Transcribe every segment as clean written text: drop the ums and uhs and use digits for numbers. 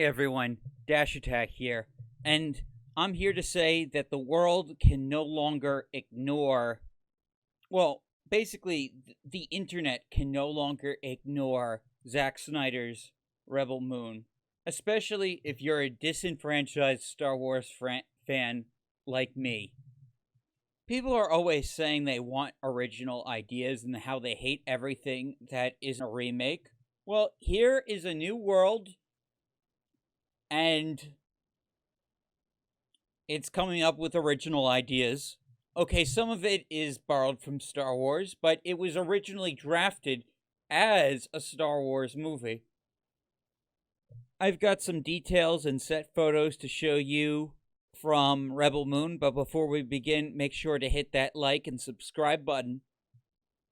Hey everyone, Dash Attack here, and I'm here to say that the world can no longer ignore, well, basically, the internet can no longer ignore Zack Snyder's Rebel Moon, especially if you're a disenfranchised Star Wars fan like me. People are always saying they want original ideas and how they hate everything that isn't a remake. Well, here is a new world, and it's coming up with original ideas. Okay, some of it is borrowed from Star Wars, but it was originally drafted as a Star Wars movie. I've got some details and set photos to show you from Rebel Moon, but before we begin, make sure to hit that like and subscribe button.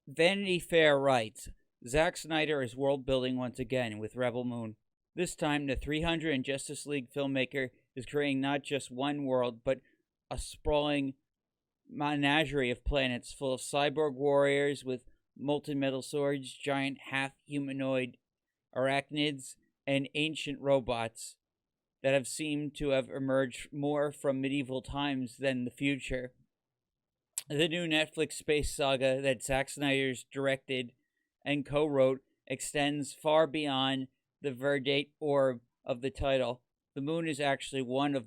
Vanity Fair writes, Zack Snyder is world building once again with Rebel Moon. This time, the 300 and Justice League filmmaker is creating not just one world, but a sprawling menagerie of planets full of cyborg warriors with multi-metal swords, giant half-humanoid arachnids, and ancient robots that have seemed to have emerged more from medieval times than the future. The new Netflix space saga that Zack Snyder's directed and co-wrote extends far beyond the verdate orb of the title. The moon is actually one of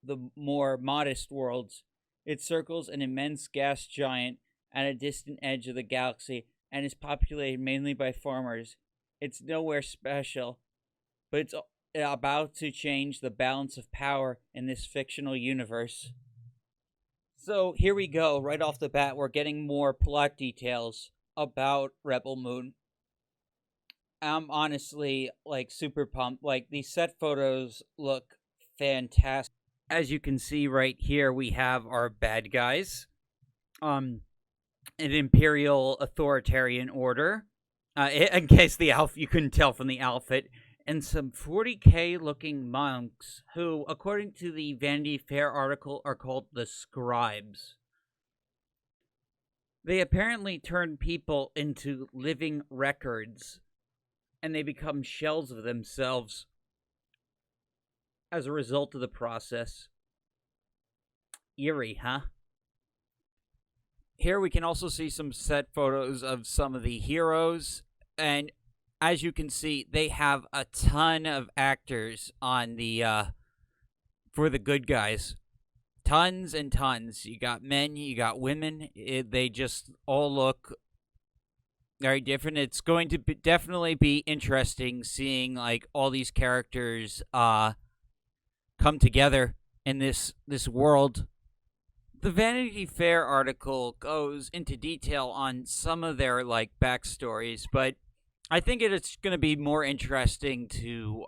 the more modest worlds. It circles an immense gas giant at a distant edge of the galaxy and is populated mainly by farmers. It's nowhere special, but it's about to change the balance of power in this fictional universe. So here we go. Right off the bat, we're getting more plot details about Rebel Moon. I'm honestly super pumped. These set photos look fantastic. As you can see right here, we have our bad guys. An imperial authoritarian order. In case you couldn't tell from the outfit. And some 40k looking monks who, according to the Vanity Fair article, are called the Scribes. They apparently turn people into living records, and they become shells of themselves as a result of the process. Eerie, huh? Here we can also see some set photos of some of the heroes, and as you can see, they have a ton of actors on the for the good guys. Tons and tons. You got men, you got women. They just all look very different. It's going to definitely be interesting seeing all these characters come together in this world. The Vanity Fair article goes into detail on some of their backstories, but I think it's going to be more interesting to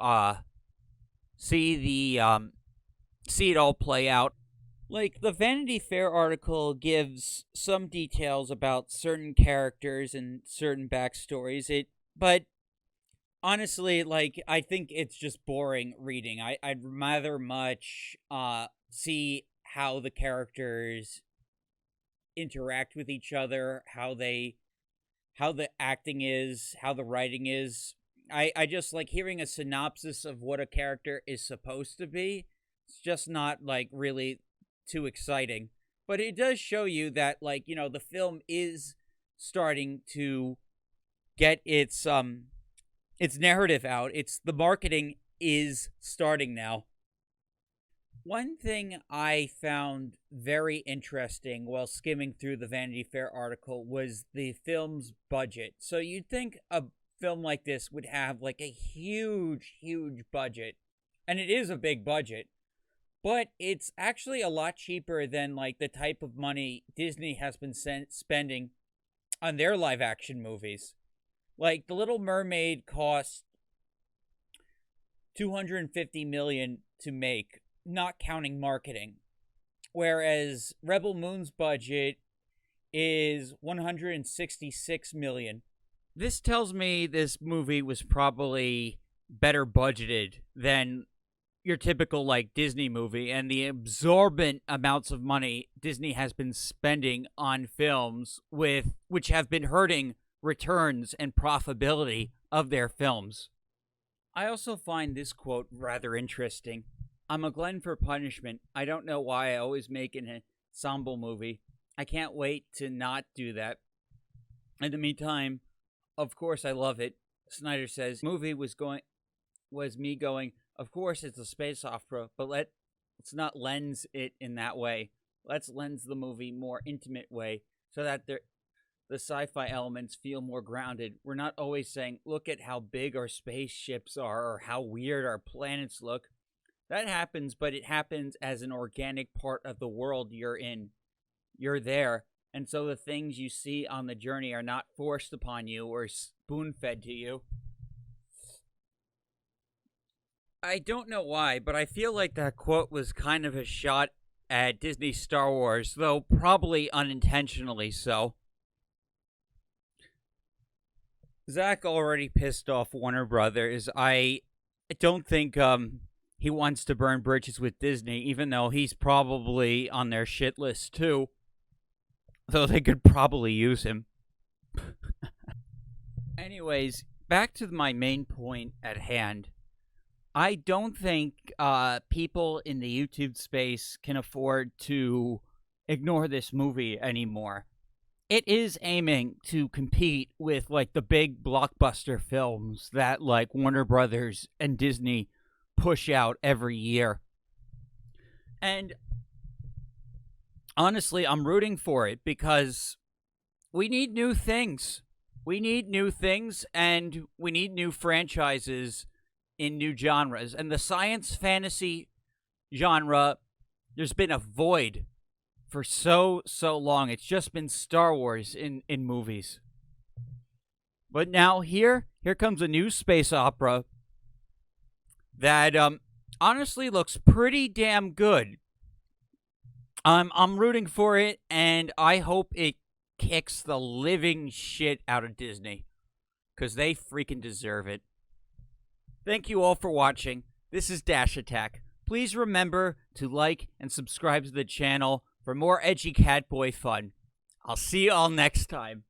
see it all play out. The Vanity Fair article gives some details about certain characters and certain backstories. But honestly, I think it's just boring reading. I'd rather much see how the characters interact with each other, how the acting is, how the writing is. I just like hearing a synopsis of what a character is supposed to be. It's just not really too exciting, but it does show you that the film is starting to get its narrative out. The marketing is starting now. One thing I found very interesting while skimming through the Vanity Fair article was the film's budget. So you'd think a film like this would have a huge budget, and it is a big budget. But it's actually a lot cheaper than the type of money Disney has been spending on their live action movies. The Little Mermaid cost $250 million to make, not counting marketing, whereas Rebel Moon's budget is $166 million. This tells me this movie was probably better budgeted than your typical Disney movie, and the absorbent amounts of money Disney has been spending on films which have been hurting returns and profitability of their films. I also find this quote rather interesting. I'm a glutton for punishment. I don't know why I always make an ensemble movie. I can't wait to not do that. In the meantime, of course I love it. Snyder says, movie was me going, of course it's a space opera, but let's not lens it in that way. Let's lens the movie more intimate way so that the sci-fi elements feel more grounded. We're not always saying, look at how big our spaceships are or how weird our planets look. That happens, but it happens as an organic part of the world you're in. You're there. And so the things you see on the journey are not forced upon you or spoon-fed to you. I don't know why, but I feel like that quote was kind of a shot at Disney Star Wars, though probably unintentionally so. Zack already pissed off Warner Brothers. I don't think he wants to burn bridges with Disney, even though he's probably on their shit list too. Though they could probably use him. Anyways, back to my main point at hand. I don't think people in the YouTube space can afford to ignore this movie anymore. It is aiming to compete with, like, the big blockbuster films that, like, Warner Brothers and Disney push out every year. And honestly, I'm rooting for it because we need new things. We need new things, and we need new franchises in new genres. And the science fantasy genre, there's been a void for so long. It's just been Star Wars in movies. But now here comes a new space opera that honestly looks pretty damn good. I'm rooting for it, and I hope it kicks the living shit out of Disney, because they freaking deserve it. Thank you all for watching. This is Dash Attack. Please remember to like and subscribe to the channel for more edgy catboy fun. I'll see you all next time.